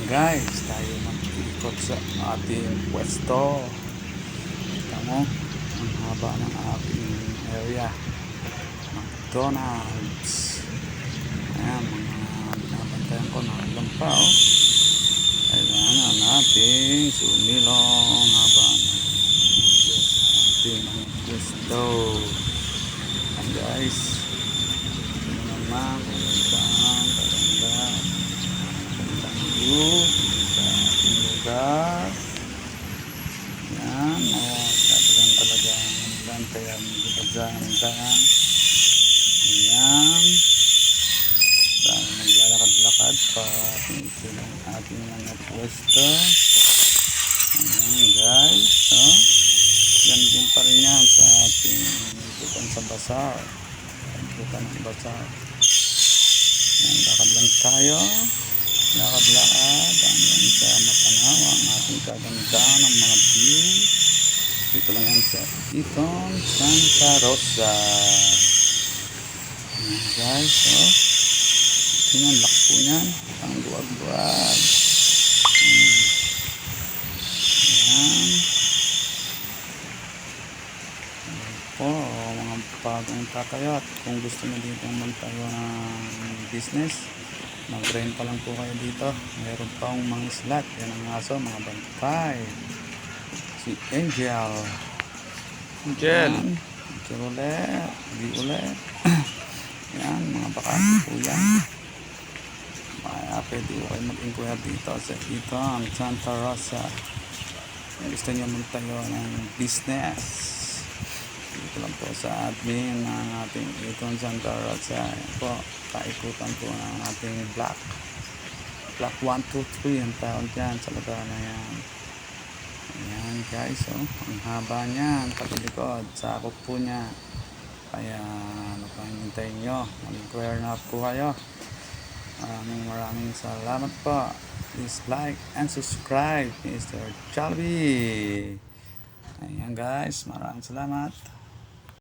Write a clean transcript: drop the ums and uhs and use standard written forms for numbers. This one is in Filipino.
Guys, tayo mag-ikot sa ating pwesto. Kita mo, ang haba ng ating area. McDonald's. Ayan, mga binabantayan ko na alam pa, oh. Kailangan natin sumilong habang sa ating pwesto. Ayan guys, ito naman magandang view sa ating lugar. Yan, katagan talaga ang kaya magdadaan. Ayan, tayo maglalakad-lakad pa ito ng ating mga pwesto. Ayan guys, oh. Yan din pa rin yan sa ating ikutan sa basar. Ikutan ng basar. Yan, lakad lang tayo. Lakad-lakad hanggang sa matanaw ang ating kagandahan ng mga view. Dito lang yan sa Iton Santa Rosa. Ayan guys, oh. Ito yan, lakpo yan. Ang luwag-luwag. Ayan. Ayan po, mga bagong tatayo. At kung gusto nyo dito magtayo ng business, mag-rent pa lang po kayo dito. Meron pa akong mga slot. Yan ang aso, mga bantay. Si Angel. Angel ulit. Hindi ulit. Yan, mga bakante po yan. Pwede ko kayo mag-inquire dito sa Iton Santa Rosa. Gusto nyo magtayo ng business, dito lang po sa admin ng ating Iton Santa Rosa. Yan po, paikutan po ng ating block 123 ang tawag dyan sa lugar na yan. Ayan guys, oh, ang haba niyan paglikod, sakop po niya. Kaya ano pa hinintay nyo, mag-inquire na po kayo. Maraming salamat po. Please like and subscribe, Mr. Jollibee. Ayan guys, maraming salamat.